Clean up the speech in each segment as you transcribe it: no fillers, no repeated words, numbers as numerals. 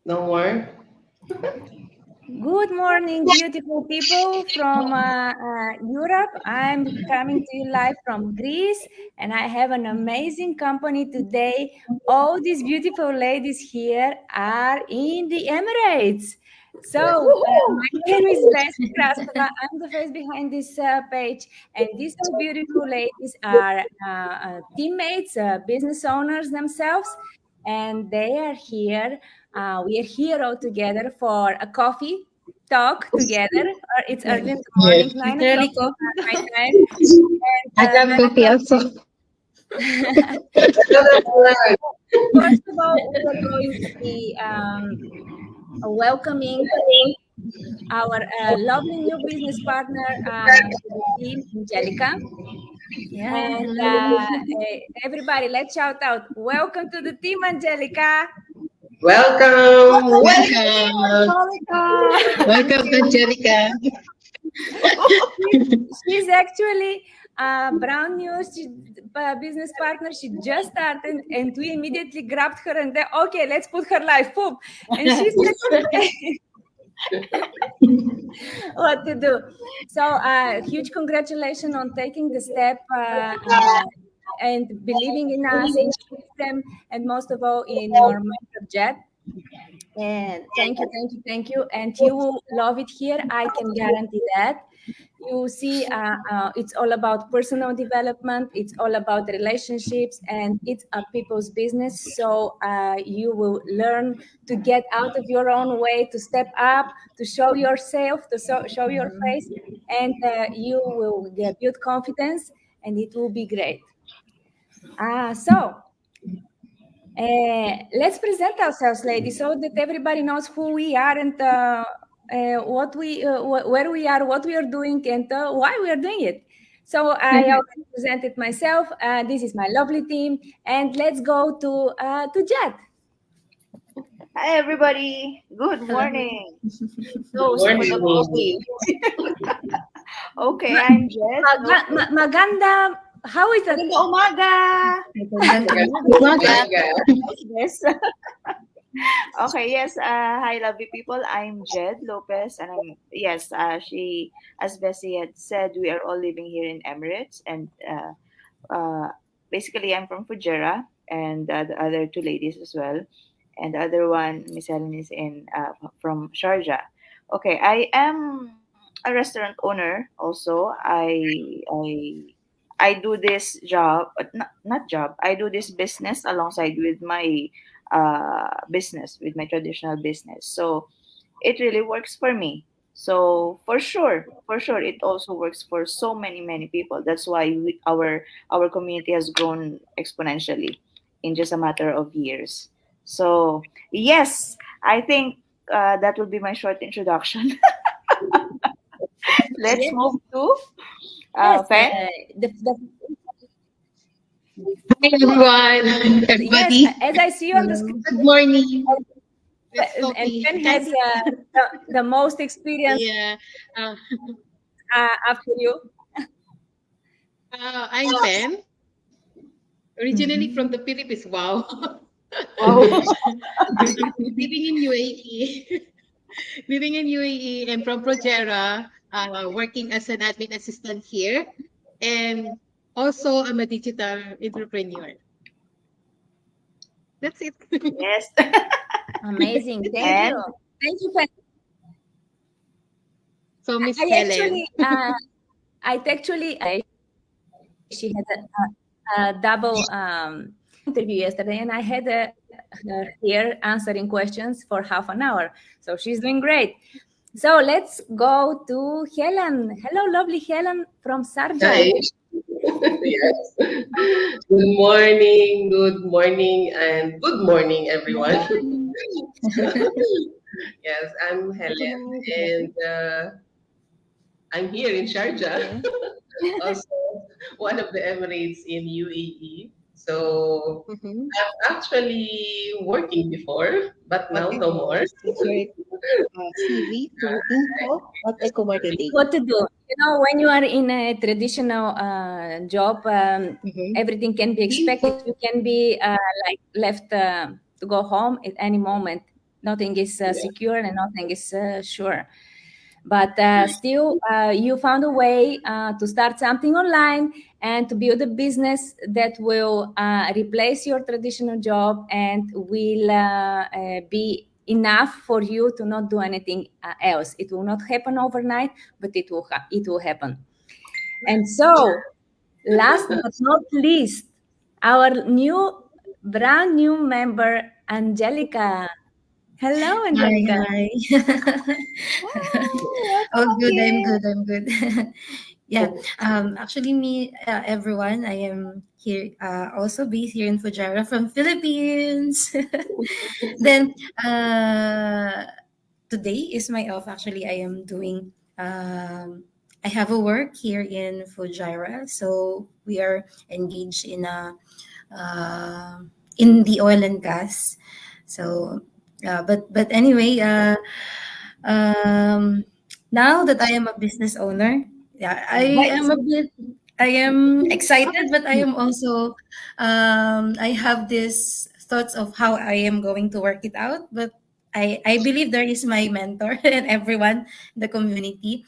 No more? Good morning, beautiful people from Europe. I'm coming to you live from Greece, and I have an amazing company today. All these beautiful ladies here are in the Emirates. So, my name is Vesna Krastova. I'm the face behind this page, and these two beautiful ladies are teammates, business owners themselves, and they are here. We are here all together for a coffee talk together. It's early in the morning, Yes. 9 o'clock Coffee. my time. I And got coffee also. first of all, we are going to be welcoming our lovely new business partner to the team, Angelica. And everybody, let's shout out, welcome to the team, Angelica. Welcome! Welcome. Welcome, Angelica. She's actually brand new business partner. She just started, and we immediately grabbed her and then, okay, let's put her live. Boom. And she said, what to do. So, huge congratulations on taking the step and believing in us, in your system, and most of all, in your Jet. And thank you. And you will love it here. I can guarantee that. You see, it's all about personal development. It's all about relationships, and it's a people's business. So you will learn to get out of your own way, to step up, to show yourself, to show your face, and you will build confidence, and it will be great. Let's present ourselves, ladies, so that everybody knows who we are and where we are, what we are doing, and why we are doing it. So I already presented myself. This is my lovely team, and let's go to Jet. Hi, everybody. Good morning. Toast for the Morning. coffee. Okay, I'm Jess. Maganda, how is it? Magandang umaga. Yes. Okay, yes. Hi, lovely people. I'm Jed Lopez, and she, as Bessie had said, we are all living here in Emirates, and basically, I'm from Fujairah, and the other two ladies as well, and the other one, Miss Helen, is from Sharjah. Okay, I am a restaurant owner. Also, I do this job, but not job. I do this business alongside with my business, with my traditional business. So it really works for me. So for sure, it also works for so many people. That's why our community has grown exponentially in just a matter of years. So yes, I think that will be my short introduction. Let's move to Fen. Hi, everyone. Everybody. Yes, as I see you on the screen, Good morning. and Fen has the most experience after you. I'm Pen. Originally from the Philippines. Wow. Living in UAE. Living in UAE and from Fujairah, working as an admin assistant here. And also, I'm a digital entrepreneur. That's it. Yes. Amazing. Thank you. Thank you, Fen. So, Miss Helen. She had a double interview yesterday, and I had her here answering questions for half an hour. So she's doing great. So let's go to Helen. Hello, lovely Helen from Sharjah. Hi. Yes. Good morning, and good morning, everyone. Yes, I'm Helen, and I'm here in Sharjah, also one of the Emirates in UAE. So I'm actually working before, but now no more. CV to info at EcoMarketing. What to do? You know, when you are in a traditional job, everything can be expected. You can be left to go home at any moment. Nothing is secure and nothing is sure. But still, you found a way to start something online and to build a business that will replace your traditional job and will be enough for you to not do anything else. It will not happen overnight, but it will happen. And so, last but not least, our brand new member, Angelica. Hello, Angelica. Hi. Oh, good. I'm good. Yeah. Actually, everyone, I am here, also based here in Fujairah from Philippines. Then, today is my off. Actually, I have a work here in Fujairah. So we are engaged uh, in the oil and gas. So, but anyway, now that I am a business owner, yeah, I am excited, but I am also, I have this thoughts of how I am going to work it out. But I believe there is my mentor and everyone in the community.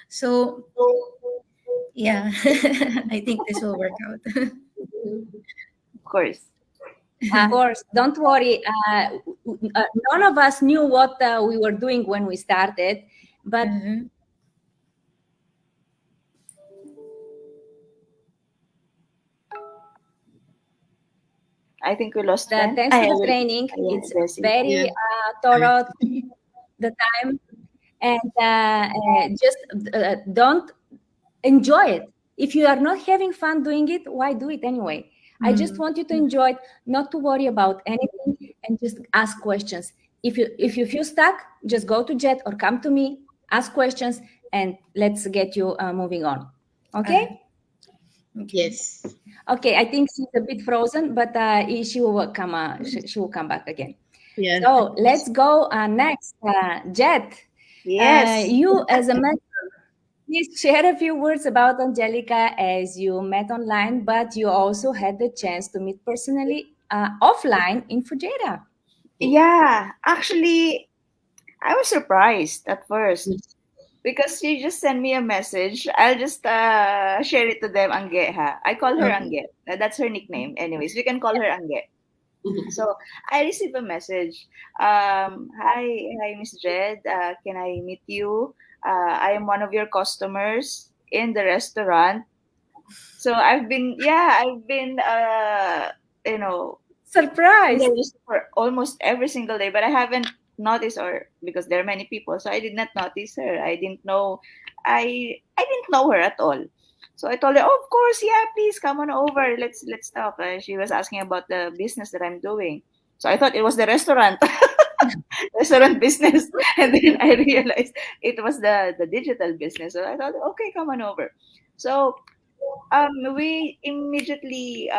So yeah, I think this will work out. Of course. Of course, don't worry. None of us knew what we were doing when we started, but Mhm. I think we lost Ben. thanks to the training, it's very thorough the time, and just don't enjoy it. If you are not having fun doing it, why do it anyway? I just want you to enjoy it, not to worry about anything, and just ask questions. If you feel stuck, just go to Jet or come to me, ask questions, and let's get you moving on. Okay? Yes. Okay, I think she's a bit frozen, but she will come back again. Yeah. So let's go next. Jet, Yes. you as a mentor, please share a few words about Angelica as you met online, but you also had the chance to meet personally offline in Fujairah. Yeah, actually, I was surprised at first because she just sent me a message. I'll just share it to them, Angge ha. I call her Angge. That's her nickname. Anyways, we can call her Angge. So I received a message. Hi, Miss Jed. Can I meet you? I am one of your customers in the restaurant. So I've been, you know, Surprise! for almost every single day, but I haven't noticed, or because there are many people, so I did not notice her. I didn't know her at all. So I told her, oh, of course, yeah, please come on over. Let's talk. She was asking about the business that I'm doing. So I thought it was the restaurant. Restaurant business, and then I realized it was the digital business. So I thought, okay, come on over. So we immediately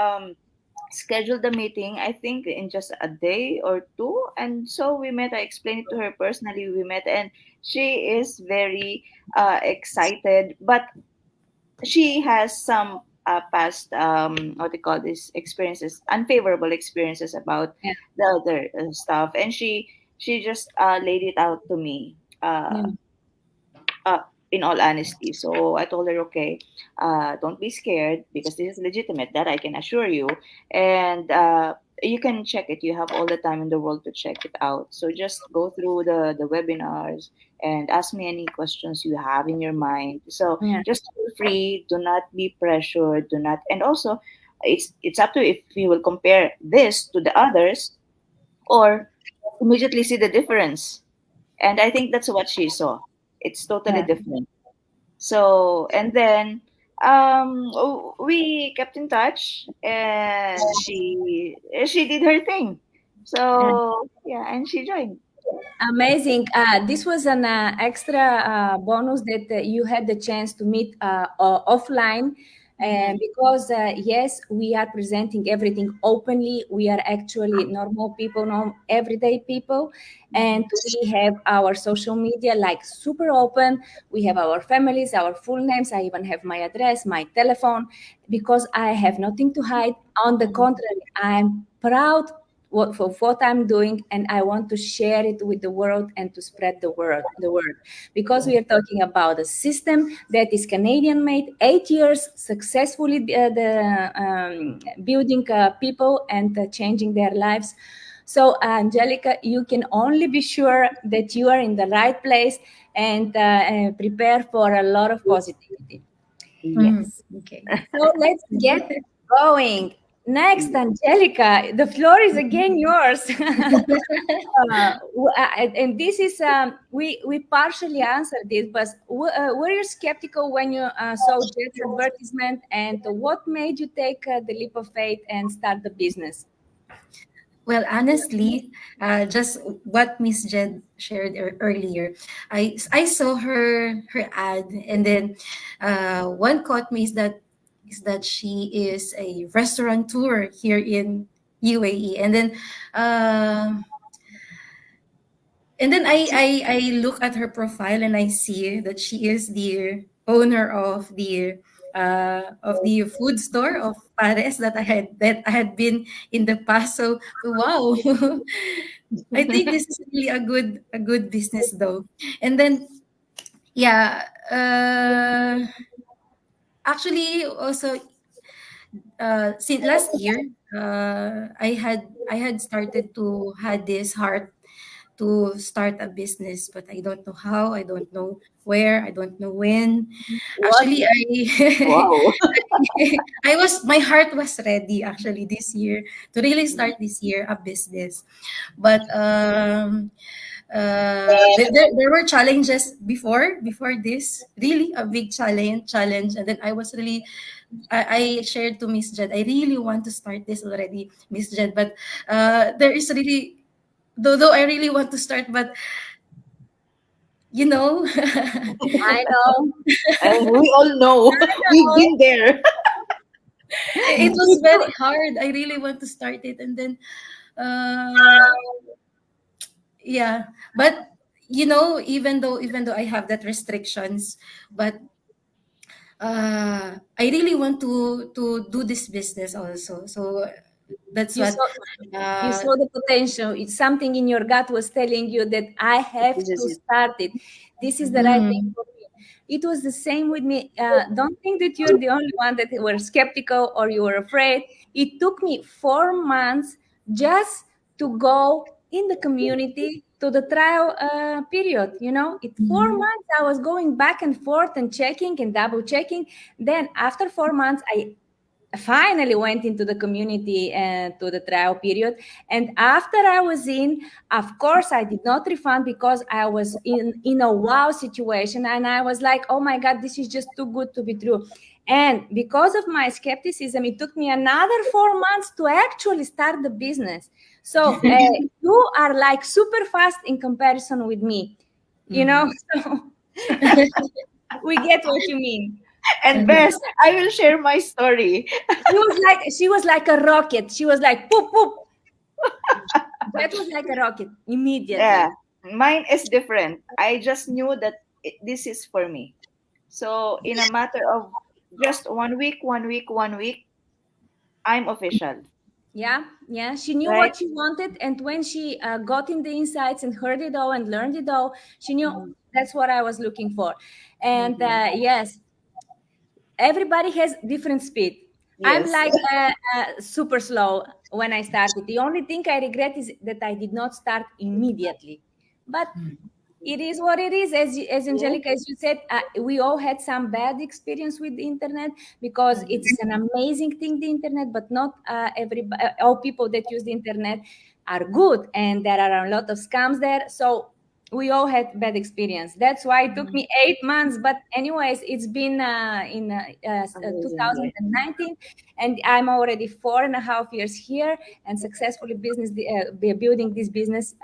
scheduled the meeting, I think in just a day or two. And so we met. I explained it to her personally. We met, and she is very excited, but she has some past what they call this experiences, unfavorable experiences about the other stuff, and she just laid it out to me. Uh, in all honesty. So I told her, okay, don't be scared because this is legitimate, that I can assure you. And you can check it. You have all the time in the world to check it out. So just go through the webinars and ask me any questions you have in your mind. So just feel free. Do not be pressured. Do not. And also, it's up to you if you will compare this to the others or immediately see the difference. And I think that's what she saw. It's totally different. So, and then we kept in touch, and she did her thing. So yeah, and she joined. Amazing. This was an extra bonus that you had the chance to meet offline. Because yes, we are presenting everything openly. We are actually normal people, everyday people, and we have our social media like super open. We have our families, our full names. I even have my address, my telephone, because I have nothing to hide. On the contrary, I'm proud what I'm doing, and I want to share it with the world and to spread the word. Because we are talking about a system that is Canadian made, 8 years successfully building people and changing their lives. So, Angelica, you can only be sure that you are in the right place and prepare for a lot of positivity. Yes. Okay. So let's get going. Next, Angelica, the floor is again yours. And this is we partially answered this, but were you skeptical when you saw Jed's advertisement, and what made you take the leap of faith and start the business? Well, honestly, just what Miss Jed shared earlier, I saw her ad, and then one caught me is that she is a restaurateur here in UAE, and then I look at her profile and I see that she is the owner of the food store of Pares that I had been in the past. So wow, I think this is really a good business though. And then yeah, actually also since last year, I had started to had this heart to start a business, but I don't know how, I don't know where, I don't know when. What? Actually, Wow. my heart was ready actually this year to really start this year a business. But there were challenges before this, really a big challenge, and then I shared to Miss Jed, I really want to start this already, Miss Jed, but there is really, though I really want to start, but you know, I know. And we all know. We've been there. it was very hard. I really want to start it, and then uh, yeah, but even though I have that restrictions, but I really want to do this business also. So that's You what saw, you uh, saw the potential. It's something in your gut was telling you that I have This is to it. start it. This is the right thing mm, for me. It was the same with me. Don't think that you're the only one that were skeptical or you were afraid. It took me 4 months just to go in the community to the trial period. It 4 months I was going back and forth and checking and double checking. Then after 4 months, I finally went into the community to the trial period, and after I was in, of course I did not refund because I was in a wow situation, and I was like, oh my god, this is just too good to be true. And because of my skepticism, it took me another 4 months to actually start the business. So you are like super fast in comparison with me, so we get what you mean. And best, I will share my story. She was like a rocket. She was like poop poop. That was like a rocket Yeah, immediately. mine is different. I just knew that this is for me. So in a matter of just 1 week, 1 week, 1 week, I'm official, Yeah. She knew right? what she wanted, and when she got in the insights and heard it all and learned it all, she knew that's what I was looking for. And Mhm. yes, everybody has different speed. I'm Yes. like super slow when I started. The only thing I regret is that I did not start immediately. But it is what it is. As Yeah. Angelica, as you said, we all had some bad experience with the internet because it's an amazing thing, the internet, but not all people that use the internet are good, and there are a lot of scams there. So we all had bad experience. That's why it took me 8 months. But anyways, it's been in Amazing. Yeah. 2019, and I'm already 4.5 years here and successfully building this business.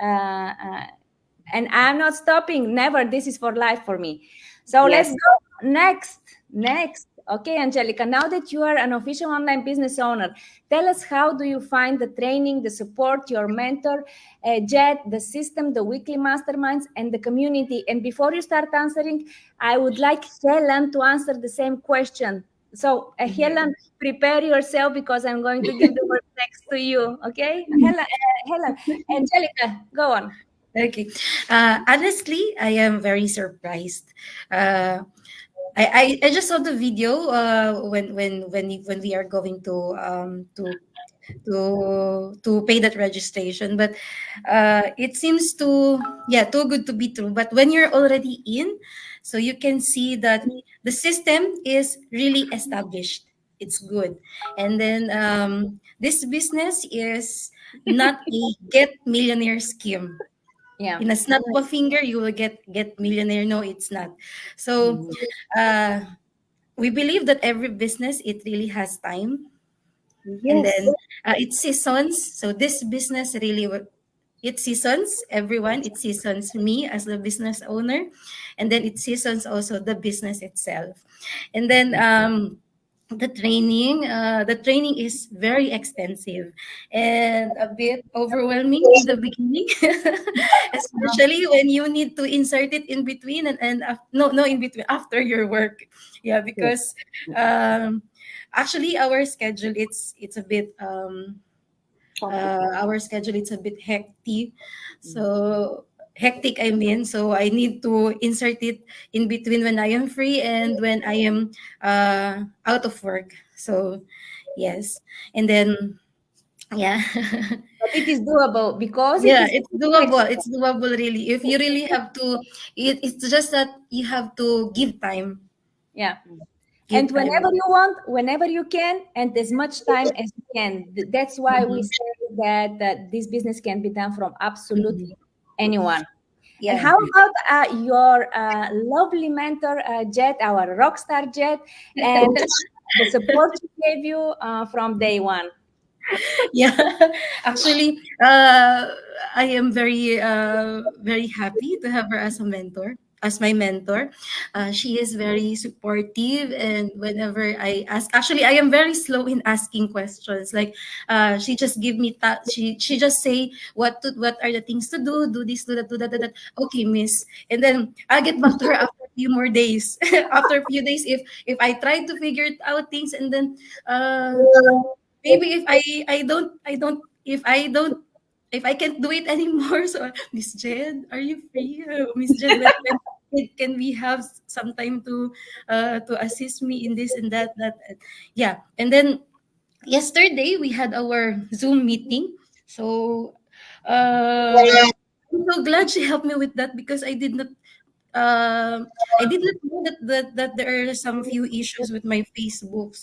And I'm not stopping. Never. This is for life for me. So let's Yes. go next. Okay, Angelica, now that you are an official online business owner, tell us, how do you find the training, the support, your mentor, Jed, the system, the weekly masterminds, and the community? And before you start answering, I would like Helen to answer the same question. So, Helen, prepare yourself because I'm going to give the word next to you. Okay, Helen, Angelica, go on. Okay. Honestly, I am very surprised. Uh, I just saw the video when we are going to pay that registration, but it seems too good to be true. But when you're already in, so you can see that the system is really established. It's good, and then this business is not a get millionaire scheme. Yeah. In a snap of a finger, you will get millionaire. No, it's not. So uh, we believe that every business, it really has time, and Yes. then it's seasons. So this business really it seasons everyone. It seasons me as the business owner, and then it seasons also the business itself. And then the training is very extensive and a bit overwhelming in the beginning, especially when you need to insert it in between no in between after your work. Yeah, because um actually our schedule, it's a bit our schedule, it's a bit hectic. So hectic, I mean, so I need to insert it in between when I am free and when I am out of work. So yes, and then yeah. But it is doable because it Yeah, is it's doable. It's doable, really. If you really have to, it's just that you have to give time. yeah. Give And time. whenever you want, whenever you can, and as much time as you can. That's why we Mhm. say that this business can be done from absolutely Mhm. anyone. And Yeah. how about your lovely mentor, Jet, our rock star Jet, and the support she gave you from day one? Yeah. Actually, I am very happy to have her as a mentor, as my mentor. She is very supportive, and whenever I ask, actually, I am very slow in asking questions. Like, she just give me she just say what are the things to do, this, do that. Okay, miss, and then I get back to her after a few more days. After a few days, if I try to figure it out things, and then maybe if if I can't do it anymore, so Miss Jed, are you free? Miss Jed, can we have some time to assist me in this and that? Yeah, and then yesterday we had our Zoom meeting. So I'm so glad she helped me with that, because I did not know that there are some few issues with my Facebook.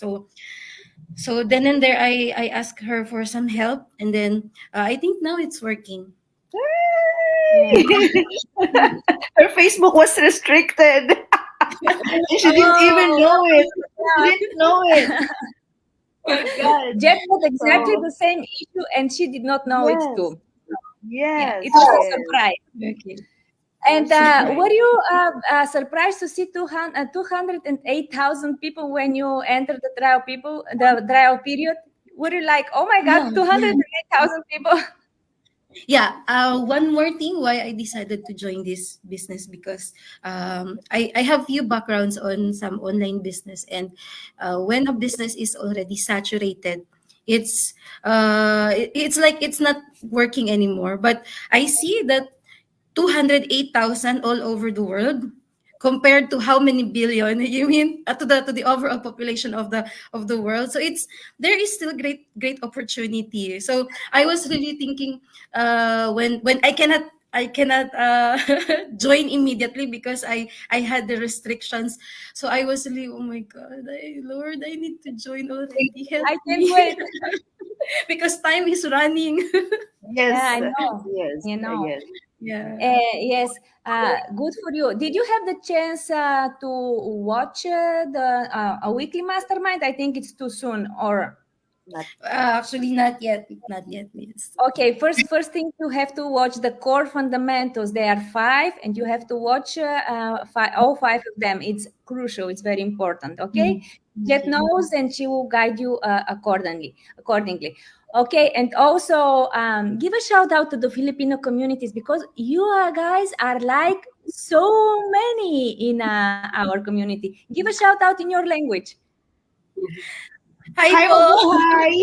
So then and there, I asked her for some help, and then I think now it's working. Yeah. Her Facebook was restricted. And she didn't even Oh, know it. She yeah. didn't know it. Oh my God. Jet had exactly So, the same issue, and she did not know it yes, too. Yeah, it yes, was a yes. surprise. Okay. And Surprise. were you surprised to see 208,000 people when you entered the trial period? Were you like, oh my God, Yeah, yeah, 208,000 people? yeah. One more thing why I decided to join this business, because I have few backgrounds on some online business, and when a business is already saturated, it's like it's not working anymore. But I see that 208,000 all over the world, compared to how many billion, you mean, to the overall population of the world. So there is still great opportunity. So I was really thinking, when I cannot join immediately, because I had the restrictions. So I was really, oh my God, Lord, I need to join already, help I can't me. wait. Because time is running. Yeah, I Yes, know. yes, You know. yes. Yeah. Yes, good for you. Did you have the chance to watch the a weekly mastermind? I think it's too soon. Or Not Actually, not yet, miss. okay, first thing you have to watch the core fundamentals. There are five, and you have to watch all five of them. It's crucial. It's very important. Okay, Jet Okay. knows, and she will guide you accordingly. Okay, and also give a shout out to the Filipino communities, because you guys are like so many in our community. Give a shout out in your language. Hi Hi, po! hi!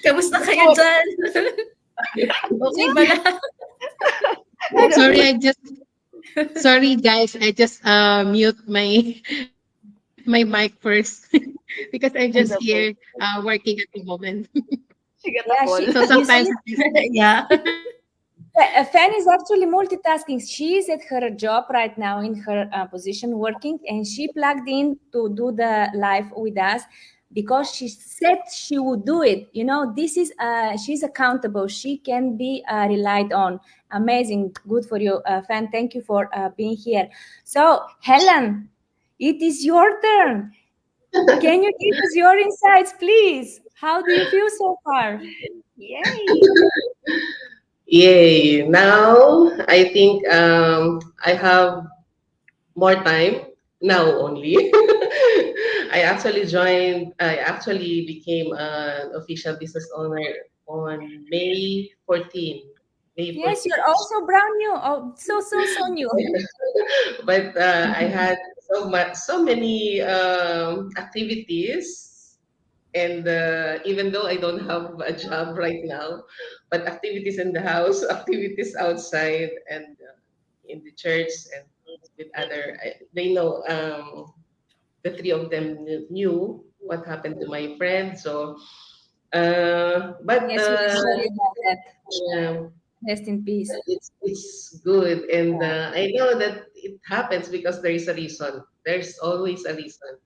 Kamusta kayo dyan? Okay ba na? Sorry guys, I just mute my mic first because I'm It's just okay. here working at the moment. She got a Yeah, call. she, So you sometimes see, Yeah. Fan is actually multitasking. She's at her job right now in her position working, and she plugged in to do the live with us because she said she would do it. You know, this is she's accountable. She can be relied on. Amazing, good for you, Fan. Thank you for being here. So, Helen, it is your turn. Can you give us your insights, please? How do you feel so far? Yay! Yay! Now I think I have more time now only. I actually became an official business owner on May 14. May Yes, 14. you're also brand new. Oh, so new. But I had so many activities, and even though I don't have a job right now, but activities in the house, activities outside, and in the church, and with they know the three of them knew what happened to my friend. So, but Yes, we are sorry about that. yeah, Rest in peace. it's good, and Yeah. I know that it happens because there is a reason. There's always a reason.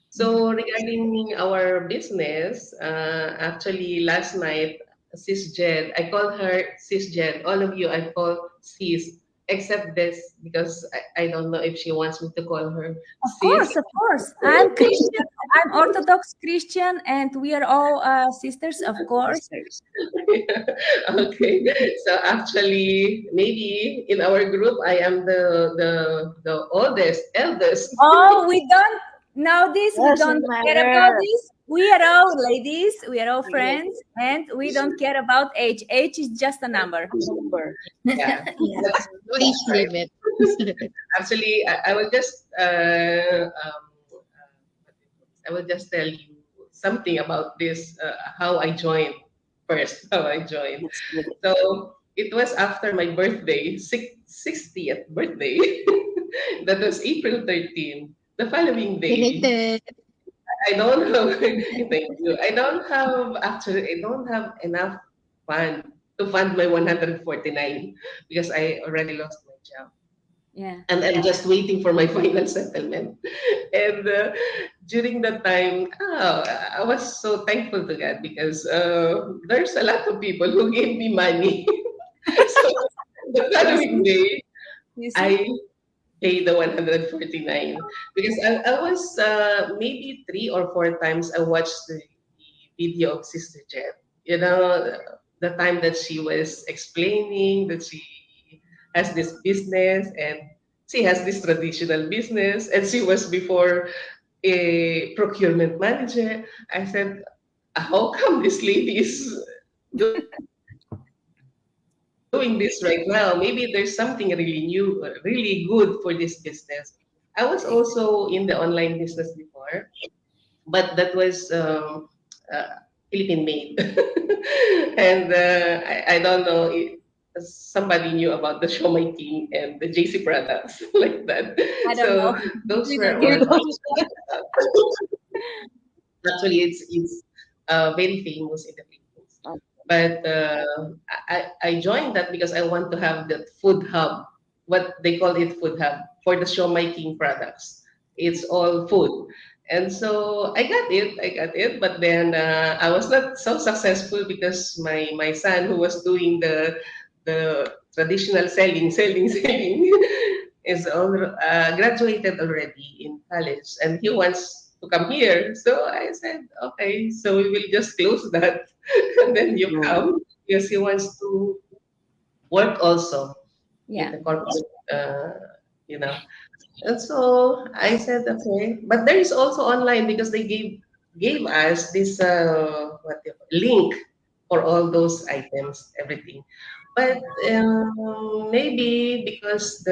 So regarding our business, actually last night, Sis Jed, I call her Sis Jed. All of you, I call Sis, except this because I don't know if she wants me to call her Of Sis. course, of course. I'm Christian. I'm Orthodox Christian, and we are all sisters, of course. Sisters. Okay, so actually, maybe in our group, I am the eldest. Oh, we don't know this. We don't Doesn't care about matter. this. We are all ladies. We are all Yes, friends, and we don't care about age. Age is just a number. number. Yeah, Yeah. that's No age right. limit. Actually, I will just I will just tell you something about this. How I joined first. How I joined. That's good. So it was after my birthday, 60th birthday. That was April 13. The following day, Belated. I don't have. Thank you. I don't have enough fund to fund my 149 because I already lost my job. Yeah. And I'm just waiting for my final settlement. And during that time, I was so thankful to God because there's a lot of people who gave me money. So the You following see? day, You see? I paid the 149 because I was maybe 3 or 4 times I watched the video of Sister Jet. You know, the time that she was explaining that she has this business and she has this traditional business and she was before a procurement manager. I said, how come this lady is doing this right now? Maybe there's something really new, really good for this business. I was also in the online business before, but that was Philippine made. And I don't know if somebody knew about the Show My King and the JC products like that. I don't know. So those We were don't care all about actually it's very famous in the Philippines. Oh, But I joined that because I want to have that food hub, what they call it food hub for the Show My King products. It's all food. And so I got it, but then I was not so successful because my son who was doing the traditional selling, is graduated already in college, and he wants to come here. So I said, okay, so we will just close that, and then you no. come because he wants to work also in Yeah. the corporate, you know. And so I said, okay, but there is also online because they gave us this link for all those items, everything. But maybe because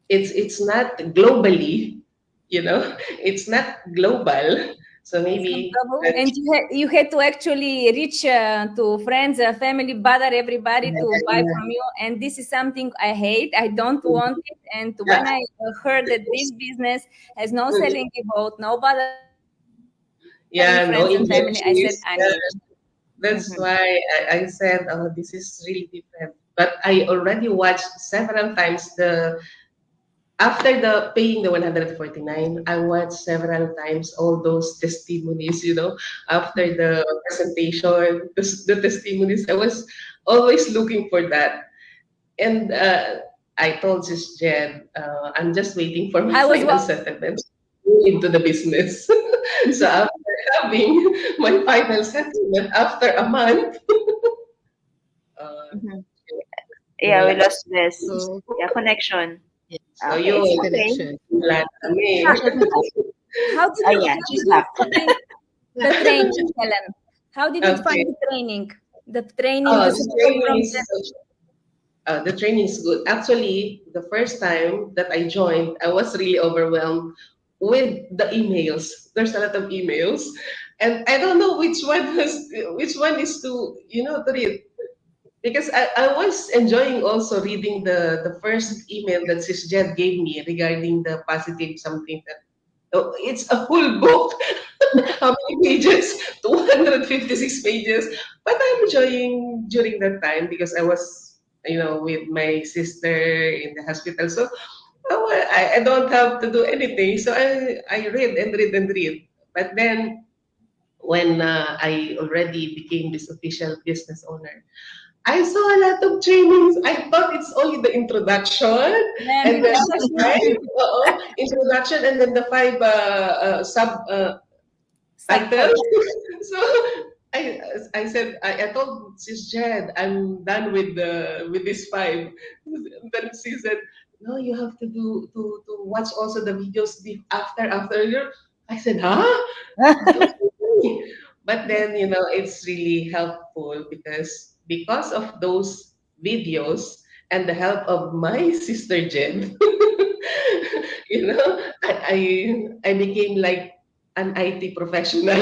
it's not globally, it's not global. So It's not maybe global. And you had to actually reach to friends, family, bother everybody to buy from you. And this is something I hate. I don't want it. And yeah, when I heard that this business has no selling about, no bothering yeah, no friends and family, I said, inventories. I'm Yeah, in. that's Mhm. why I said, oh, this is really different. But I already watched several times after the paying the 149, I watched several times all those testimonies, after the presentation, the testimonies. I was always looking for that. And I told Sis Jen, I'm just waiting for my I was final settlement to go into the business. So after having my final settlement after a month, uh, Mhm. you Yeah, we wala. lost this. So, Yeah, connection. yeah, So Okay, yun, it's the okay. connection. wala kami. how, Oh yeah, how she's did you back. find the training, Helen? How did you Okay. find the training? The training, Oh, the the support training from is the training is good. Actually, the first time that I joined, I was really overwhelmed with the emails. There's a lot of emails, and I don't know which one is to read, because I was enjoying also reading the first email that Sis Jed gave me regarding the positive something that. Oh, it's a full book. How many pages? 256 pages. But I'm enjoying during that time because I was, with my sister in the hospital. So I don't have to do anything. So I read and read and read. But then when I already became this official business owner, I saw a lot of trainings. I thought it's only the introduction and then the five introduction and then the five sub title. subcoach. So I said I told Sis Jed I'm done with this five. Then she said, no, you have to do to watch also the videos after you. I said, huh? Okay. But then it's really helpful because of those videos and the help of my sister Jen. I became like an IT professional.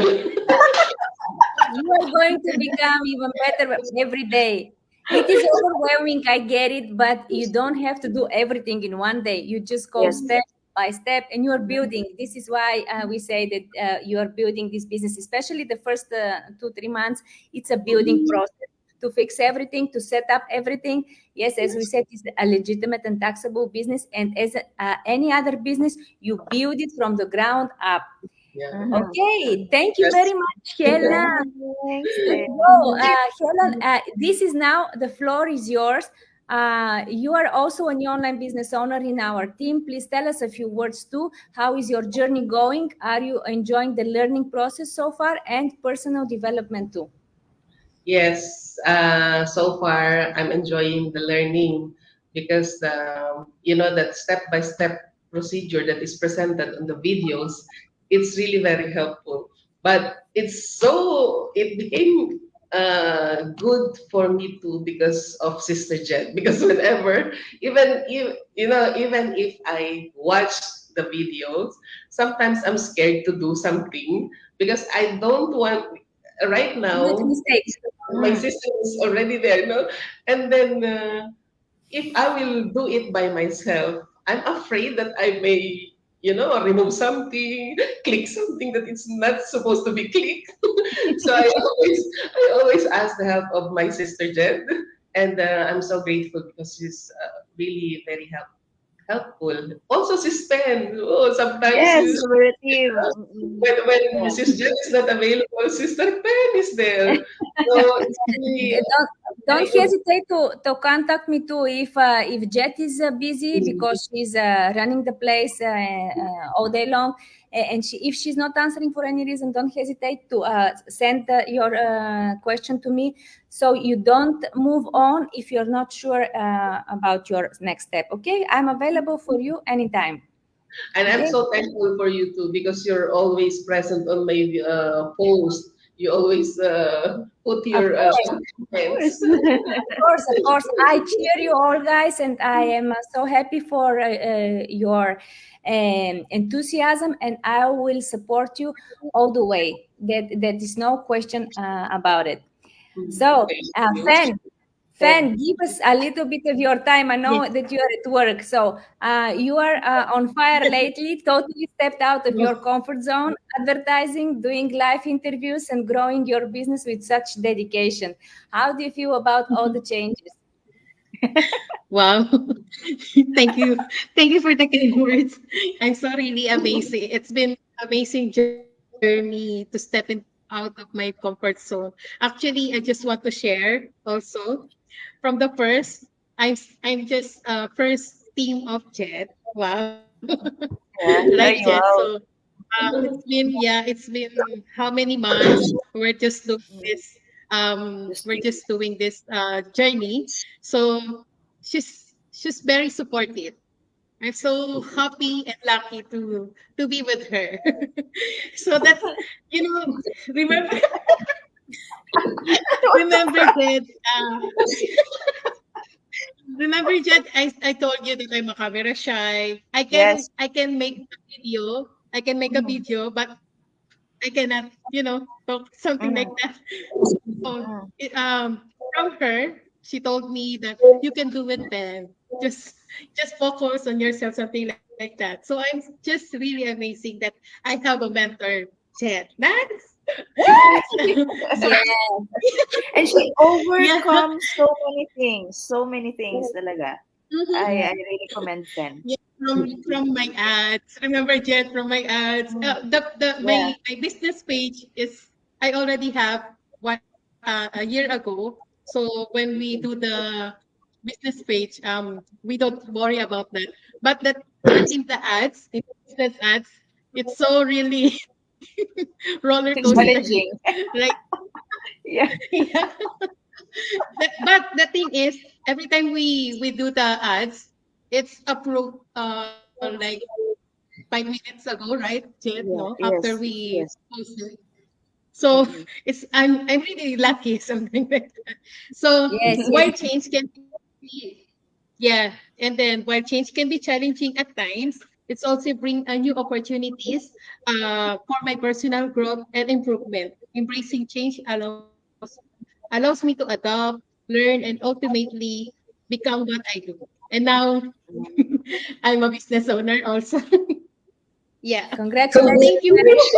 You are going to become even better every day. It is overwhelming, I get it, but you don't have to do everything in one day. You just go Yes. step by step and you are building. This is why we say that you are building this business, especially the first 2-3 months. It's a building process to fix everything, to set up everything. Yes, as we said, it's a legitimate and taxable business. And as any other business, you build it from the ground up. Yeah. Mhm. Okay, thank you That's very much, Helen. Thanks. Let's go. Helen, this is now, the floor is yours. You are also a new online business owner in our team. Please tell us a few words too. How is your journey going? Are you enjoying the learning process so far and personal development too? Yes, so far I'm enjoying the learning because that step-by-step procedure that is presented on the videos, it's really very helpful. But it became good for me too because of Sister Jen. Because whenever, even if I watch the videos, sometimes I'm scared to do something because I don't want right Make now mistakes. my Mm. sister is already there, no? And then if I will do it by myself, I'm afraid that I may, remove something, click something that it's not supposed to be clicked. So I always ask the help of my sister Jen, and I'm so grateful because she's really very helpful. Also, Sis Pen. Oh, sometimes Yes, collaborative. when Yeah. Mrs. Jen is not available, Sister Pen is there. So it's really Don't hesitate to contact me too if Jet is busy because she's running the place all day long, and if she's not answering for any reason, don't hesitate to send your question to me, so you don't move on if you're not sure about your next step. Okay, I'm available for you anytime. And I'm Okay. so thankful for you too because you're always present on my post. you always put Of your course. comments. Of course. I cheer you all, guys, and I am so happy for your enthusiasm, and I will support you all the way. That is no question about it. So, Thank you. Fan, give us a little bit of your time. I know Yes. that you are at work, so you are on fire lately. Totally stepped out of your comfort zone, advertising, doing live interviews, and growing your business with such dedication. How do you feel about all the changes? Wow. Thank you. Thank you for the kind words. I'm so really amazing. It's been amazing journey to step out of my comfort zone. Actually, I just want to share also from the first. I'm just first team of Jet. Wow. Yeah. Right, Ay, Jet. So wow. it's been how many months we're just doing Mhm. this Just we're be just doing this journey. So she's very supportive. I'm so happy and lucky to be with her. So that's, remember remember that remember that I told you that I'm a camera shy. yes. I can make a video. I can make a Mhm. video, but I cannot, talk something like Mhm. that. So, Mhm. from her, she told me that you can do it, Ben. Just just focus on yourself, something like that. So I'm just really amazing that I have a mentor, Jet. That's Yeah, And she yeah. overcomes so many things talaga. Mhm. yeah. I really commend Fen. Yeah, from my ads. Remember, Jet, from my ads. Mm. The Yeah. my business page is, I already have one a year ago. So when we do the business page, we don't worry about that. But in the ads, in business ads, it's so really roller coaster. Challenging. Like, Yeah. yeah. But the thing is, every time we do the ads, it's approved like 5 minutes ago, right, Jet? No, Yeah. after Yes. we Yes. post it. So Mm-mm. I'm really lucky, something like that. So Yes, while yes. change can be, yeah, and then while change can be challenging at times, it's also bring new opportunities for my personal growth and improvement. Embracing change allows me to adopt, learn, and ultimately become what I do. And now I'm a business owner also. Yeah. So Congratulations. thank you very much.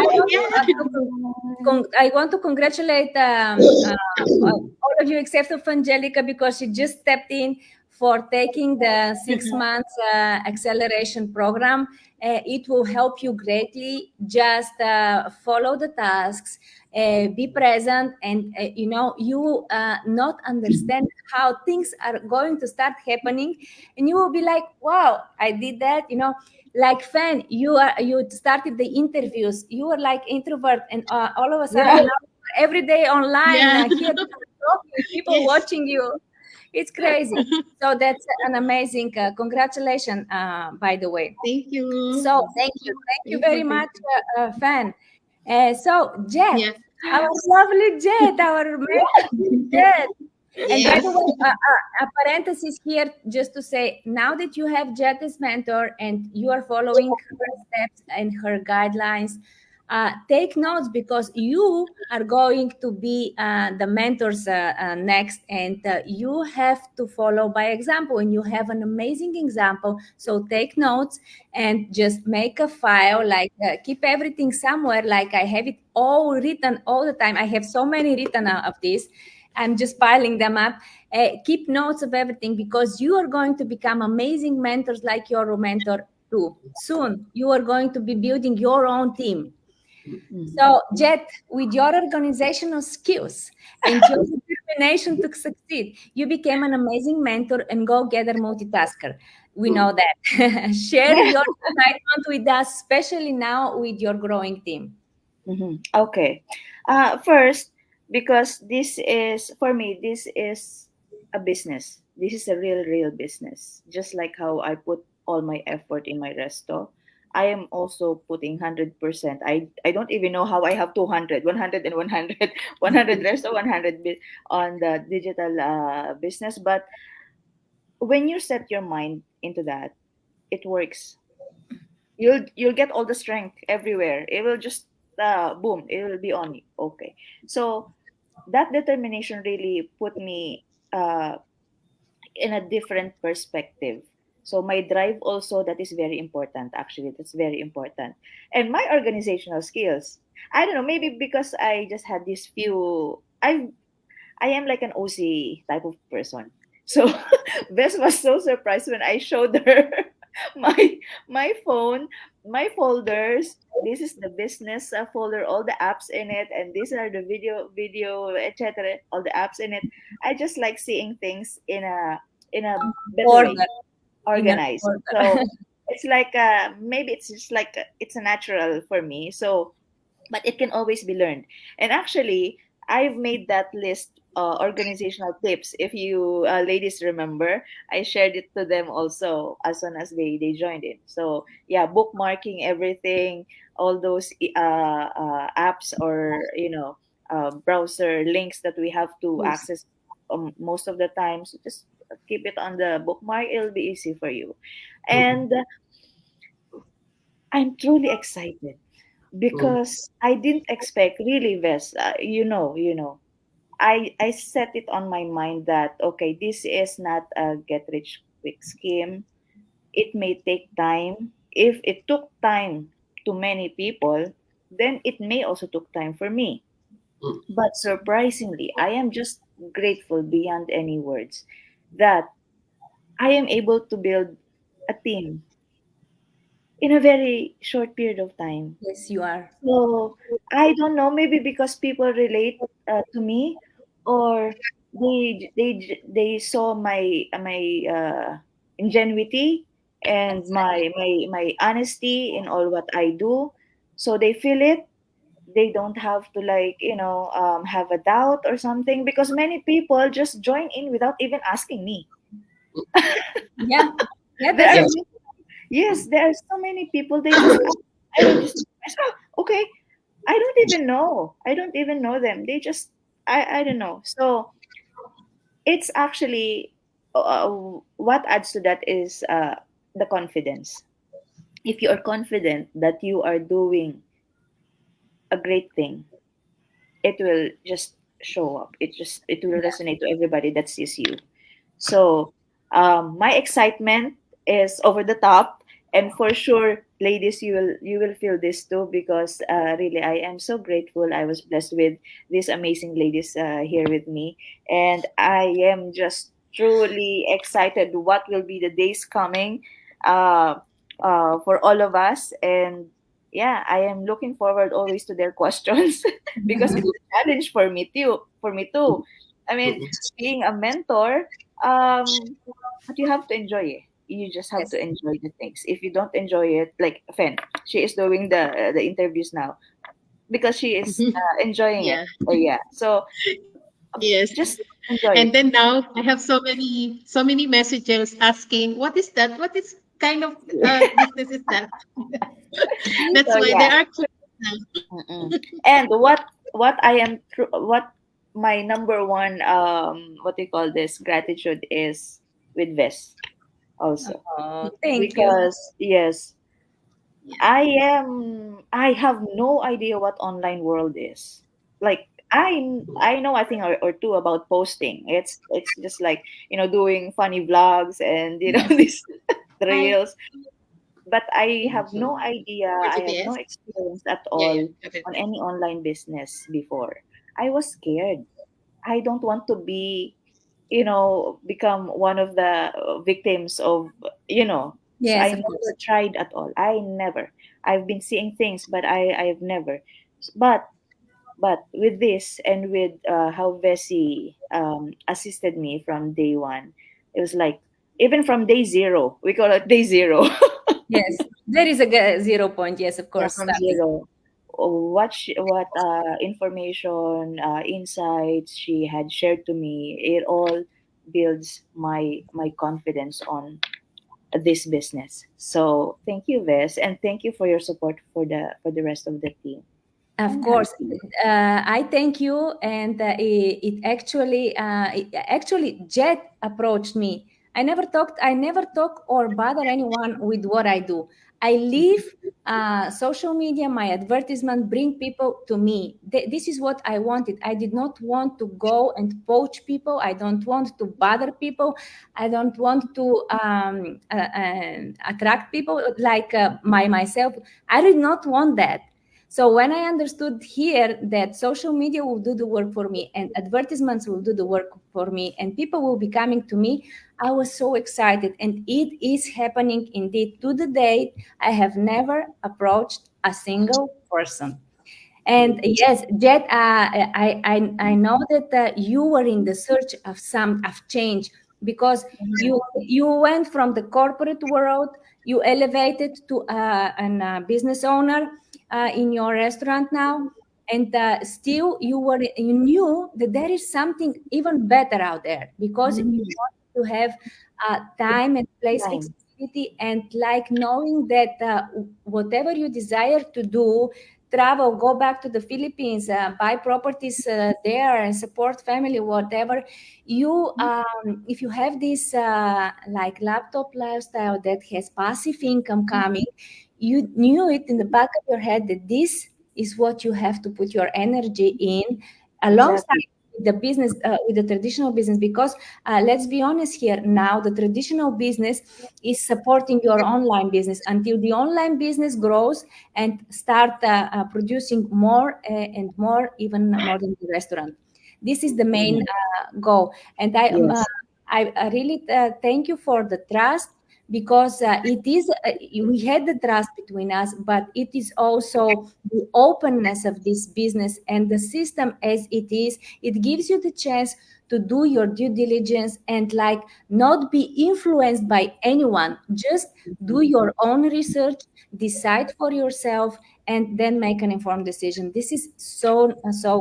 And Yeah. I want to congratulate all of you except of Angelica because she just stepped in for taking the 6 months acceleration program. It will help you greatly. Just follow the tasks, be present, and you not understand how things are going to start happening, and you will be like, "Wow, I did that!" Like Fan, you started the interviews. You were like introvert, and all of a sudden Yeah. now every day online, Yeah. here talking, people Yes. watching you. It's crazy. So that's an amazing congratulations, by the way. Thank you. So thank you Thank you. very Thank much, you. Fan. So Jet, Yeah. our lovely Jet, our amazing Jet. And by the Yes. way, a parenthesis here just to say, now that you have Jet as mentor and you are following her steps and her guidelines, take notes because you are going to be the mentors next, and you have to follow by example. And you have an amazing example, so take notes and just make a file. Like keep everything somewhere. Like I have it all written all the time. I have so many written of this. I'm just piling them up. Keep notes of everything because you are going to become amazing mentors like your mentor too. Soon, you are going to be building your own team. Mhm. So, Jet, with your organizational skills and your determination to succeed, you became an amazing mentor and go-getter multitasker. We know that. Share your excitement with us, especially now with your growing team. Mhm. Okay. First, because this is, for me, this is a business. This is a real business. Just like how I put all my effort in my resto, I am also putting 100%. I don't even know how I have 200, 100 and 100, 100 rest or 100 on the digital business. But when you set your mind into that, it works. You'll get all the strength everywhere. It will just boom, it will be on you. Okay. So that determination really put me in a different perspective. So my drive also, that is very important. Actually, that's very important. And my organizational skills. I don't know, maybe because I just had these few. I am like an OC type of person. So Bess was so surprised when I showed her my my phone, my folders. This is the business folder, all the apps in it, and these are the video, etc. All the apps in it. I just like seeing things in a better Order. way, In an organized. order. So it's like maybe it's just like it's a natural for me. So but it can always be learned. And actually, I've made that list, organizational tips. If you ladies remember, I shared it to them also as soon as they joined in. So yeah, bookmarking everything, all those apps or browser links that we have to Yes. access most of the time. So just keep it on the bookmark. It'll be easy for you. And I'm truly excited because I didn't expect really Ves, I set it on my mind that okay, this is not a get rich quick scheme. It may take time. If it took time to many people, then it may also took time for me. But surprisingly, I am just grateful beyond any words that I am able to build a team in a very short period of time. Yes, you are. So I don't know, maybe because people relate to me, or they saw my ingenuity and my honesty in all what I do, so they feel it. They don't have to like have a doubt or something, because many people just join in without even asking me. Yeah. Yeah, There that's are it. Yes, there are so many people. They just I will just okay. I don't even know. I don't even know them. They just I don't know. So it's actually what adds to that is the confidence. If you are confident that you are doing a great thing, it will just show up. It will resonate to everybody that sees you. So my excitement is over the top, and for sure, ladies, you will feel this too, because really I am so grateful. I was blessed with these amazing ladies here with me, and I am just truly excited what will be the days coming uh, for all of us. And yeah, I am looking forward always to their questions because it's a challenge for me too. I mean, being a mentor, but you have to enjoy it. You just have Yes. to enjoy the things. If you don't enjoy it, like Fen, she is doing the interviews now because she is enjoying it. Yeah. Oh yeah, so Yes. just enjoy And it. then now I have so many messages asking, what is that? What is kind of business is that? That's So why yeah, there are questions now. and what I am what my number one what do you call this gratitude is with Ves also, Oh, thank you. because yes, Yeah. I have no idea what online world is. Like I know a thing or two about posting. It's just like, doing funny vlogs and these Hi. reels. But I have no idea. For I have no GPS. experience at Yeah, yeah. all Okay. on any online business before. I was scared. I don't want to be, become one of the victims of, so Yes, I of never course. tried at all. I never. I've been seeing things, but I've never. But with this and with how Vessi assisted me from day one, it was like even from day zero. We call it day zero. Yes. There is a 0 point. Yes, of Yeah, course. from Starting. zero. What information, insights she had shared to me, it all builds my confidence this business. So thank you, Ves, and thank you for your support for the rest of the team. Of course, I thank you. And it actually Jet approached me. I never talk or bother anyone with what I do. I leave social media, my advertisement, bring people to me. This is what I wanted. I did not want to go and poach people. I don't want to bother people. I don't want to attract people like myself. I did not want that. So when I understood here that social media will do the work for me and advertisements will do the work for me and people will be coming to me, I was so excited. And it is happening indeed. To the date, I have never approached a single person. And yes, Jet, I know that you were in the search of change, because you went from the corporate world, you elevated to a business owner in your restaurant now, and still you knew that there is something even better out there, because you want to have time and place Time. flexibility, and like knowing that whatever you desire to do, travel, go back to the Philippines, buy properties there and support family, whatever. If you have this like laptop lifestyle that has passive income coming, you knew it in the back of your head that this is what you have to put your energy in, alongside the business, with the traditional business, because let's be honest here now, the traditional business is supporting your online business until the online business grows and start producing more and more, even more than the restaurant. This is the main goal. And I really thank you for the trust, because it is we had the trust between us, but it is also the openness of this business and the system as it is. It gives you the chance to do your due diligence and like not be influenced by anyone. Just do your own research, decide for yourself, and then make an informed decision. This is so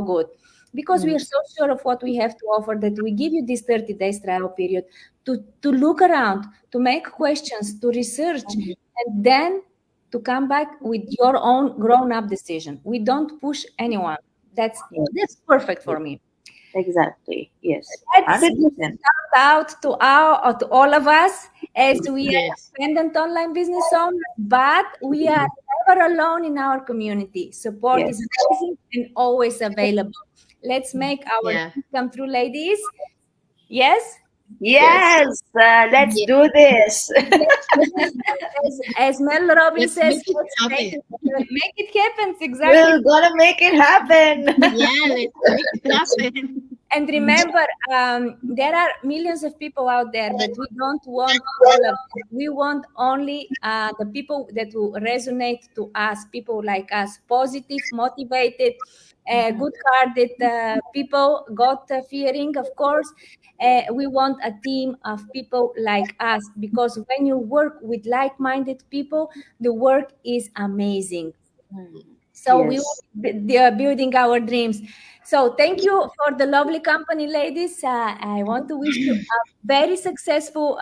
good, because we are so sure of what we have to offer that we give you this 30 days trial period to look around, to make questions, to research, and then to come back with your own grown-up decision. We don't push anyone. That's perfect for me. Exactly. Yes. Let's 100%. shout out to all of us, as we are independent online business owners, but we are never alone in our community. Support is amazing and always available. Let's make our dreams come true, ladies. Yes? Yes, let's do this. As Mel Robbins says, Make make it happen. Exactly. We're gonna make it happen. Yeah, let's make it happen. And remember, there are millions of people out there, but we don't want all of them. We want only the people that will resonate to us, people like us, positive, motivated, good-hearted people, God-fearing, of course. We want a team of people like us, because when you work with like-minded people, the work is amazing. So we will be building our dreams. So thank you for the lovely company, ladies. I want to wish you a very successful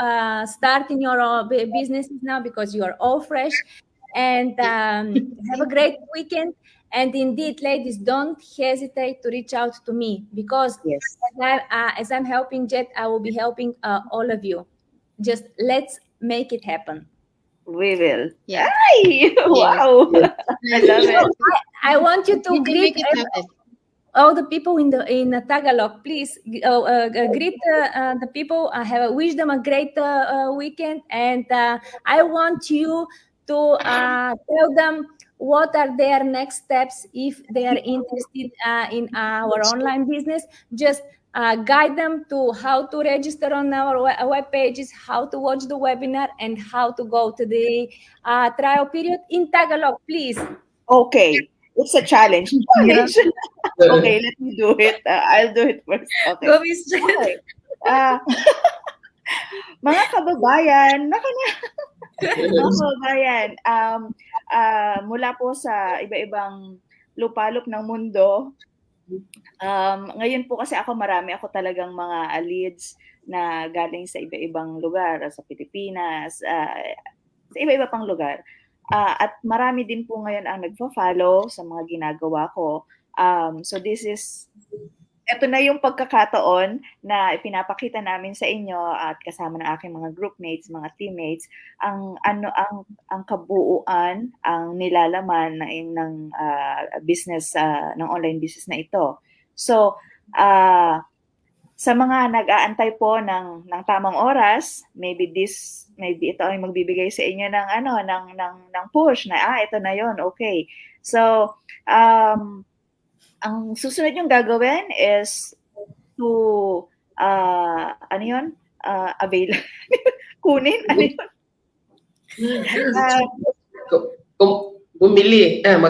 start in your businesses now, because you are all fresh. And have a great weekend. And indeed, ladies, don't hesitate to reach out to me, because as I'm helping Jet, I will be helping all of you. Just let's make it happen. We will. Yeah. Ay, wow. I love it. I want you to We can greet make it happen. all the people in Tagalog. Please greet the people. Wish them a great weekend, and I want you to tell them what are their next steps if they are interested in our online business. Just guide them to how to register on our web pages, how to watch the webinar, and how to go to the trial period in Tagalog, please. Okay. It's a challenge. Okay, let me do it. I'll do it first. Okay. Go, Miss Jen. Okay. Mga kababayan, mga kababayan, mula po sa iba-ibang lupalop ng mundo, ngayon po kasi ako talagang mga leads na galing sa iba-ibang lugar, sa Pilipinas, sa iba-iba pang lugar. At marami din po ngayon ang nagfo-follow sa mga ginagawa ko. So ito na yung pagkakataon na ipinapakita namin sa inyo at kasama ng aking mga groupmates, mga teammates, ang kabuuan, ang nilalaman ng business, ng online business na ito. So, sa mga nag-aantay po ng tamang oras, maybe ito ay magbibigay sa inyo ng push na ito na 'yon, okay. So, ang susunod yung gagawin is to avail kunin bumili para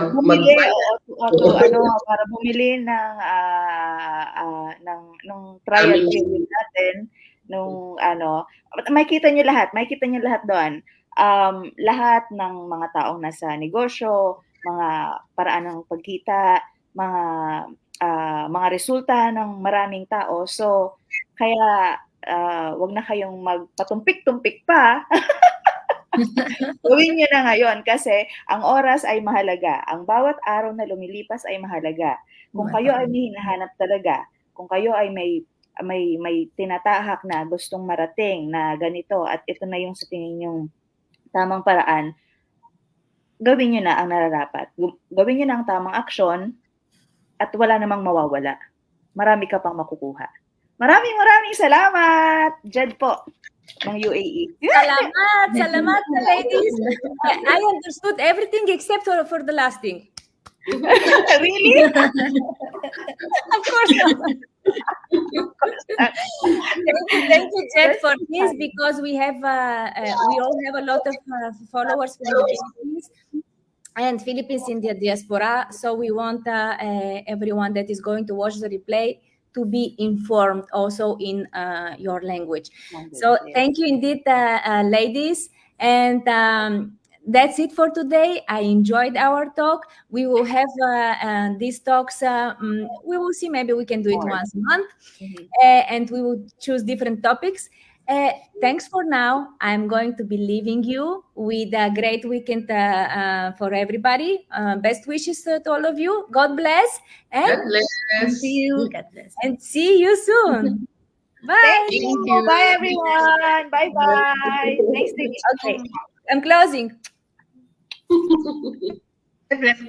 bumili ng trial period natin makikita niyo lahat doon, lahat ng mga taong nasa negosyo, mga paraan ng pagkita, mga resulta ng maraming tao. So kaya wag na kayong magpatumpik-tumpik pa. Gawin nyo na ngayon kasi ang oras ay mahalaga. Ang bawat araw na lumilipas ay mahalaga. Kung kayo ay may hinahanap talaga, kung kayo ay may tinatahak na gustong marating na ganito at ito na yung sa tingin yung tamang paraan, gawin nyo na ang nararapat. Gawin nyo na ang tamang aksyon at wala namang mawawala. Marami ka pang makukuha. Maraming salamat, Jed po, ng UAE. Salamat, ladies. I understood everything except for the last thing. Really? Of course. Thank you, Jed, for this because we all have a lot of followers from the Philippines and Philippines in the diaspora. So we want everyone that is going to watch the replay to be informed also in your language. So thank you indeed, ladies. And that's it for today. I enjoyed our talk. We will have these talks. We will see. Maybe we can do it once a month, and we will choose different topics. Thanks for now. I'm going to be leaving you with a great weekend for everybody. Best wishes to all of you. God bless. God bless. See you. God bless. And see you soon. Bye. Thank you. Bye, everyone. Bye-bye. Next week. Okay. I'm closing. God bless.